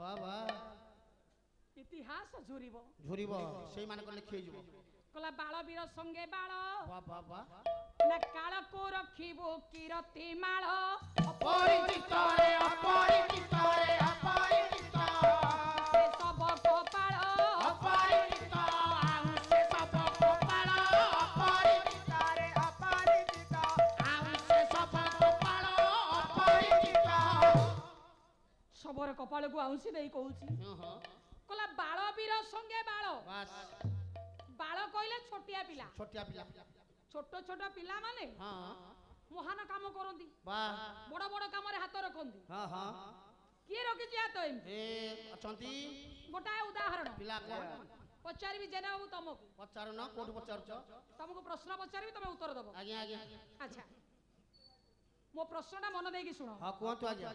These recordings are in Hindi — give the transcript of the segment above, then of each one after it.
बाबा इतिहास झुरिब झुरिब सेई मान को लिखि जइबो कला बालवीर संगे बाल बाबा बा ना काल को रखिबो कीरति माल अपरिचित रे अपरिचित रे अपरिचित से सब कपाल अपरिचित आउ से सब कपाल अपरिचित रे अपरिचित आउ से सब कपाल अपरिचित सबरे कपाल को आउसी देई कहूची कला बालवीर संगे बाल बस बाल कहले छोटिया पिला छोट छोट पिला माने हां महान काम करंती वाह बड़ बड़ काम रे हाथ रखंती हां हां किए रखिछि हाथ एमती ए अछंती गोटाए उदाहरण पिला को पचारिबि जेना बाबू तुमको पचार न कोठ पचारछ तुमको प्रश्न पचारिबि तुम उत्तर दबो आज्ञा आज्ञा अच्छा मो प्रश्नटा मन देकी सुनो हां कोंतु आज्ञा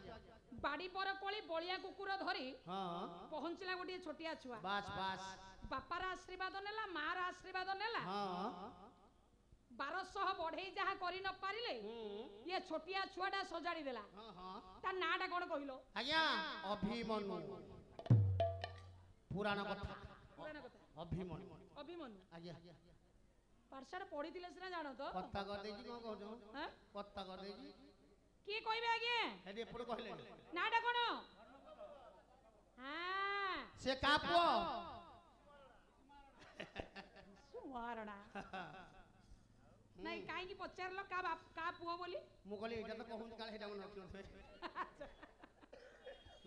बाड़ी पर कोली बलिया कुकुर धरी हां पहुंचला गोटे छोटिया छुआ बस बस बापार आशीर्वाद नेला मार आशीर्वाद नेला हां 1200 बढ़ई जहा करि न पारिले ये छोटिया छुआटा सजाड़ी देला हां हां ता नाटा कोन कहिलो आज्ञा अभिमन्यु पुराण कथा अभिमन्यु आज्ञा पाठशाला पढ़ी सिना जानो तो कथा कर देजी को कहजो हैं कथा कर देजी की कहबे आगे हेडी एपड़ कहले नाटा कोन हां से कापो सुवारणा नहीं काई की पचारलो का बाप का पुओ बोली मु कहले एटा तो कहूं काल हेडा मन रखियो थे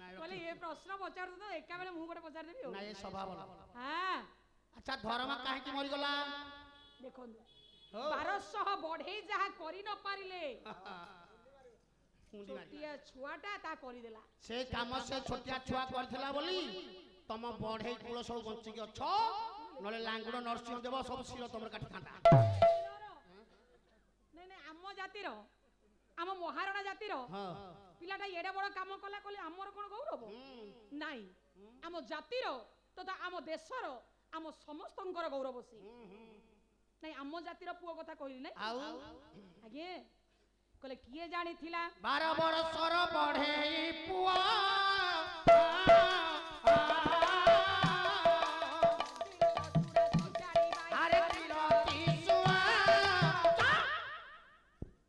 नाही बोले ये प्रश्न पचार तो एका बेले मु गोटे पचार देबी ना ये स्वभाव हां अच्छा धर्म काहे की मरि गला देखो 1200 बढ़ई जहा करि न पारिले छोटिया छुआटा ता करि देला से काम से छोटिया छुआ करथिला बोली तम बढ़ई कुल सब बंची के अछ नले लांगुड नरसिंह देव सब सिर तमर काटी थांता नहीं नहीं आम जातिर आम महाराणा जातिर हां पिलाटा एडे बड़ काम कला कहले हमर कोन गौरव नाही आम जातिर तथा आम देशर आम समस्तंकर गौरव से नहीं आम जातिर पुओ कथा कहली नै आउ आगे कहले किए जानी थिला 12 वर्षर बढ़ई पुआ अरे किरती सुआ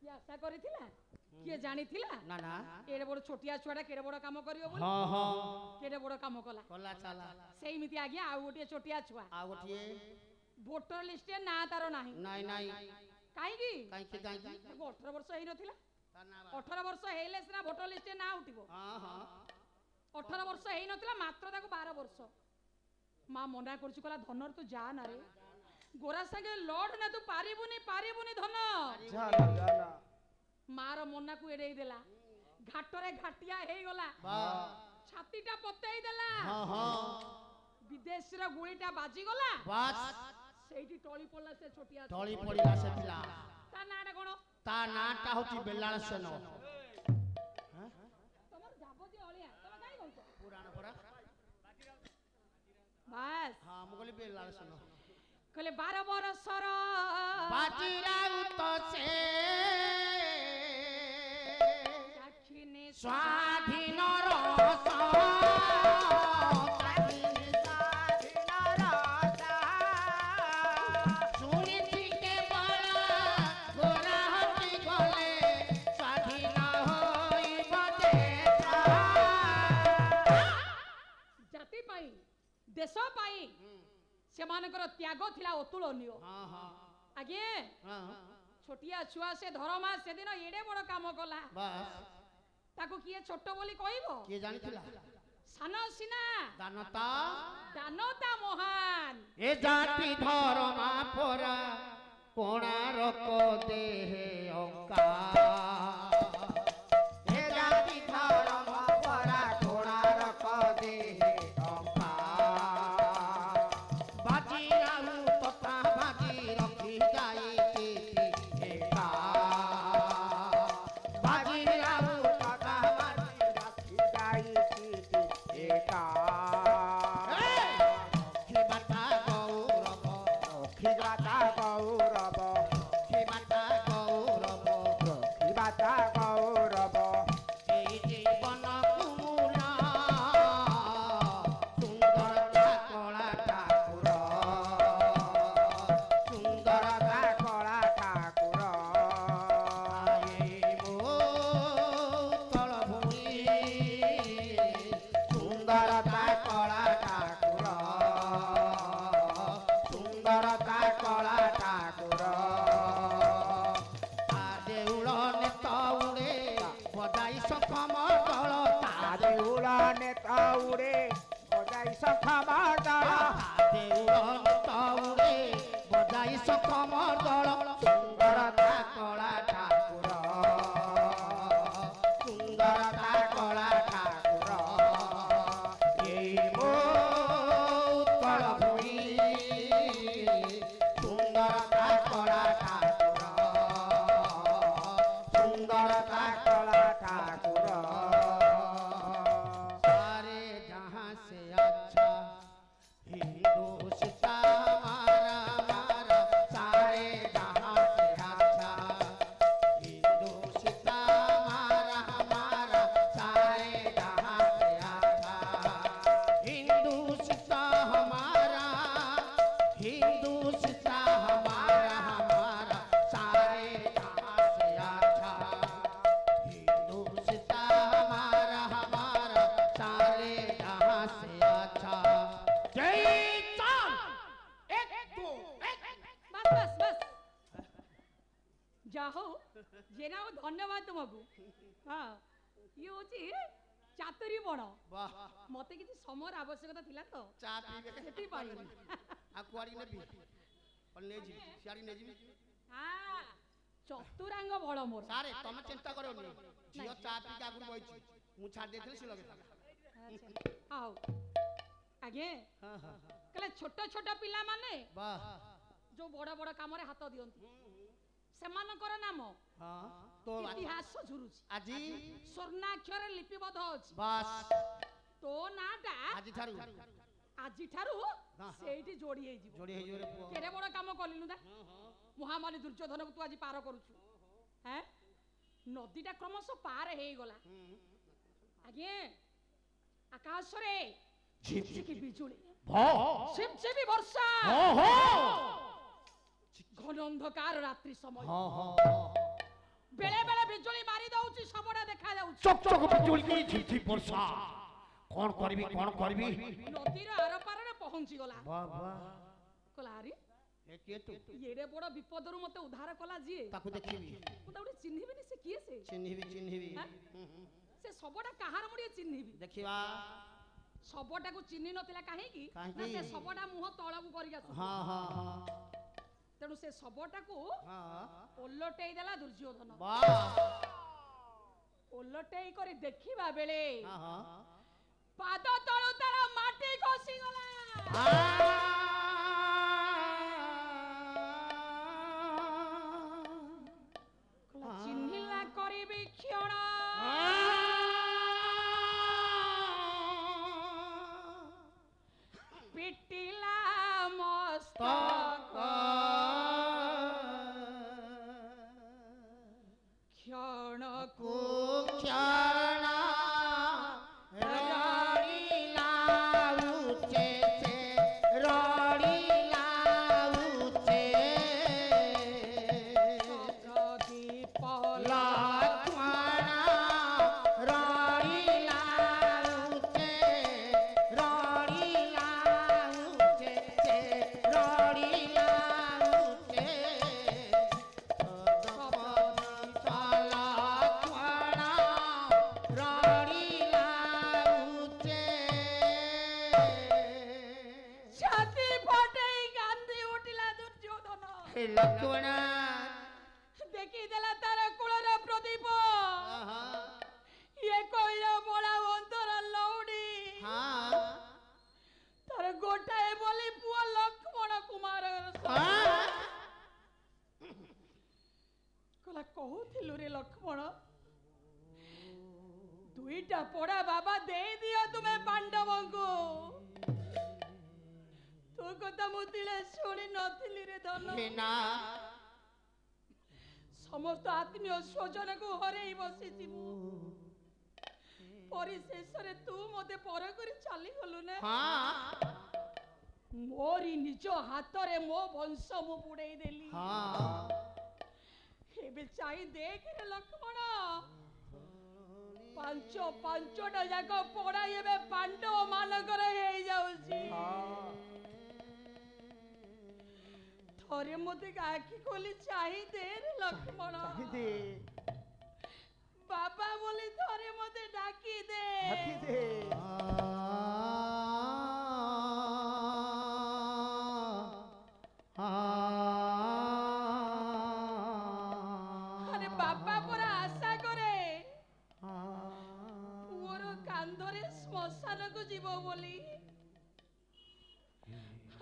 या आशा करिथिला किए जानी थिला ना ना एडे बड़ छोटिया छुआटा केडे बड़ काम करियो बोली हां हां केडे बड़ काम कला कला चला सेही मिति आज्ञा आ गोटे छोटिया छुआ आ गोटिए वोटर लिस्ट ना तारो नाही नाही नाही काई की काई के 18 वर्ष हेई नथिला ता ना 18 वर्ष हेले सिना वोटर लिस्ट ना उठिबो हां हां 18 वर्ष हेई नथिला मात्र ताको 12 वर्ष मां मना करछु कला धनर तू जा ना रे गोरा संगे लॉर्ड ना तू पारिबुनी धन जाना जाना मार मना को एडे देला घाटरे घाटिया हेई गला वाह छातीटा पतेई देला हां हां विदेश रा गुळीटा बाजी गला बस सेठी टळी पडला से छोटिया टळी पडिला से पिला ता नाटा कोन ता नाटा होची बेलाळ सेन तमर जाबती अलिया तम काई गलतो पुराण परा बस हां मुगली बेलाळ सेन कहले 12 वर्षर बाजीराउत से साक्षीने स्वाधीन रस देश पाई से मानकर त्याग थिला अतुलनीय हां हां आगे हां छोटिया छुआ से धरमा से दिन एडे बड़ काम कला बस ताको किए छोट बोली कहबो के जानिथिला सानो सिना दानता महान ए जाति धर्मा परा कोणारक देहे अंका ए जाति धर्मा परा कोणारक देहे अंका बाजी राहु तथा बाजी रखी जाई एका बाजी राहु तथा बाजी रखी जाई एका गौरव ଶଙ୍ଖ ମର୍ଦଳ ଦେଉଳ ନେତ ଉଡ଼େ ବଜାଇ ଶଙ୍ଖ ମର୍ଦଳ ଦେଉଳେ ବଜାଇ ଶଙ୍ଖ ମର୍ଦଳ ସୁନ୍ଦରତା କଳା ଠାକୁର ସୁନ୍ଦରତା କଳା ଠାକୁର ଏଇ ମୋ ଉତ୍କଳ ଭୂମି ସୁନ୍ଦରତା କଳା ଠାକୁର ସୁନ୍ଦରତା କଳା ଠାକୁର सारे जहां से अच्छा हिंदुस्तान हमारा हमारा सारे जहां से अच्छा हिंदुस्तान हमारा हमारा सारे जहां से अच्छा हिंदुस्तान हमारा हमारा सारे जहां से अच्छा हिंदुस्तान हमारा सारे जहां से अच्छा जय चांद एक दो बस बस बस যাও জেনাও ধন্যবাদ তোমাকে হ্যাঁ ইয়ে হচ্ছে চাতুরি বড় वाह মতে কিছু সময়ের আবশ্যকতা ଥିଲା তো चा पीबे ସେଥିପାଇଁ आ कुआड़ी नेबी और ले जी सियाड़ी ने जी হ্যাঁ চতুরাঙ্গ বড় মোর सारे तमे चिंता करो नी जियो चा पी के आगु बइची मु छाड़ देथले से लगे আচ্ছা আও আগে हां हां কলে ছোট ছোট পিলা মানে वाह जो বড় বড় কামরে হাত দিয়ନ୍ତି সেমানଙ୍କର নাম हां तो ইতিহাস ঝুরুছি আজি স্বর্ণাক্ষরে লিপিবদ্ধ ଅଛି बस তো নাটা আজি ठारू আজিଠାରୁ ସେଇଠି ଯୋଡି ହେଇଯିବ जोड़ी हे जोरे पुओ କେଡେ ବଡ କାମ କଲିନୁ ତା ମହାମାରୀ ଦୁର୍ଯ୍ୟୋଧନକୁ ତୁ ଆଜି ପାର କରୁଛୁ ହେଁ ନଦୀଟା କ୍ରମଶଃ ପାର ହେଇଗଲା ଆଜ୍ଞା ଆକାଶରେ ଝିପଝିପି ବିଜୁଳି भो ଝିପଝିପି ବର୍ଷା हो हो ଘନ ଅନ୍ଧକାର ରାତ୍ରି ସମୟ हां हां ବେଳେ ବେଳେ ବିଜୁଳି ମାରି ଦଉଛି ସବୁଟା ଦେଖା ଯାଉଛି चक चक बिजुली की झिझी वर्षा कौन करबी ନଦୀର ଆର ପାରରେ ପହଞ୍ଚି ଗଲା वाह वाह କହିଲା ଆରେ ए के तू ଏଡେ ବଡ ବିପଦରୁ ମତେ ଉଦ୍ଧାର କଲା ଯିଏ ताकू देखिबी ମୁଁ ତାକୁ ଚିହ୍ନିବିନି ସେ କିଏ ସେ चिन्हिबी ହାଁ? ସେ ଶବଟା କାହାର ମୁଁ ଟିକେ ଚିହ୍ନିବି देखिबा ଶବଟାକୁ ଚିହ୍ନି ନଥିଲା କାହିଁକି କାହିଁକି? ନା ସେ ଶବଟା ମୁହଁ ତଳକୁ କରିକି ଆସୁଛି हां हां हां ତେଣୁ ସେ ଶବଟାକୁ हां ଓଲଟେଇ ଦେଲା ଦୁର୍ଯ୍ୟୋଧନ वाह ଓଲଟେଇ କରି ଦେଖିବା ବେଳେ हां हां ପାଦ ତଳୁ ତାର ମାଟି ଖସିଗଲା କହିଲା, ଚିହ୍ନିଲା କରିବି କ୍ଷଣ ପିଟିଲା ମସ୍ତକ କ୍ଷଣକୁ क्षणा रड़ीला उचे से रड़ीला उचे ପ୍ରଦୀପ लक्ष्मणा रड़ीला उचे रड़ीला उचे से रड़ीला उचे ଛାତି ଫଟେଇ କାନ୍ଦି ଉଠିଲା ଦୁର୍ଯ୍ୟୋଧନ लक्ष्मण ଦେଖିଦେଲା ତାର କୂଳର ପ୍ରଦୀପ ଇଏ କହିଲା ବଳା ଅନ୍ତର ଲଉଡି ତାର ଗୋଟାଏ ବୋଲି ପୁଅ ଲକ୍ଷ୍ମଣ କୁମାର କହିଲା କହୁଥିଲୁ ରେ ଲକ୍ଷ୍ମଣ ଦୁଇଟା ପଡା ବାବା ଦେଇଦିଅ ତୁମେ ପାଣ୍ଡବଙ୍କୁ ତୋ କଥା ମୁଁ ତିଳେ ଶୁଣି ନଥିଲି ରେ ଧନ ସମସ୍ତ ଆତ୍ମୀୟ ସ୍ୱଜନକୁ ହରେଇ ବସିଛି ମୁଁ ପରିଶେଷରେ ତୁ ମତେ ପର କରି ଚାଲିଗଲୁ ନା ମୋରି ନିଜ ହାତରେ ମୋ ବଂଶ ମୁଁ ବୁଡେଇ ଦେଲି ଏବେ ଚାହିଁ ଦେଖରେ ଲକ୍ଷ୍ମଣ ପାଞ୍ଚଟା ଯାକ ପଡା ଏବେ ପାଣ୍ଡବ ମାନଙ୍କର ହେଇଯାଉଛି ଥରେ ମତେ ଆଖି ଖୋଲି ଚାହିଁ ଦେ ରେ ଲକ୍ଷ୍ମଣ ବାବା ବୋଲି ଥରେ ମତେ ଡାକି ଦେ। ହାକି ଦେ। ଆରେ ବାପା ପରା ଆଶା କରେ ପୁଅର କାନ୍ଧରେ ଶ୍ମଶାନକୁ ଯିବ ବୋଲି।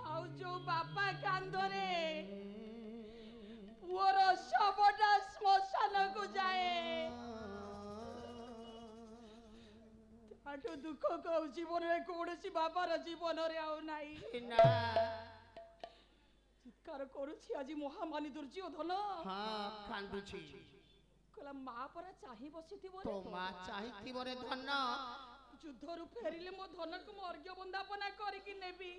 ଆଉ ଯୋଉ ବାପା କାନ୍ଧରେ ପୁଅର ଶବଟା ଶ୍ମଶାନକୁ ଯାଏ, ତାଠୁ ଦୁଃଖ କଉ ଜୀବନରେ କୌଣସି ବାପାର ଜୀବନରେ ଆଉ ନାହିଁ। ଚିତ୍କାର କରୁଛି ଆଜି ମହାମାନି ଦୁର୍ଯ୍ୟୋଧନ। କାନ୍ଦୁଛି। କହିଲା ମା ପରା ଚାହିଁ ବସିଥିବ ତୋ ମା ଚାହିଁଥିବ ରେ ଧନ। ଯୁଦ୍ଧରୁ ଫେରିଲେ ମୋ ଧନକୁ ମୁଁ ଅର୍ଘ୍ୟ ବନ୍ଦାପନା କରିକି ନେବି।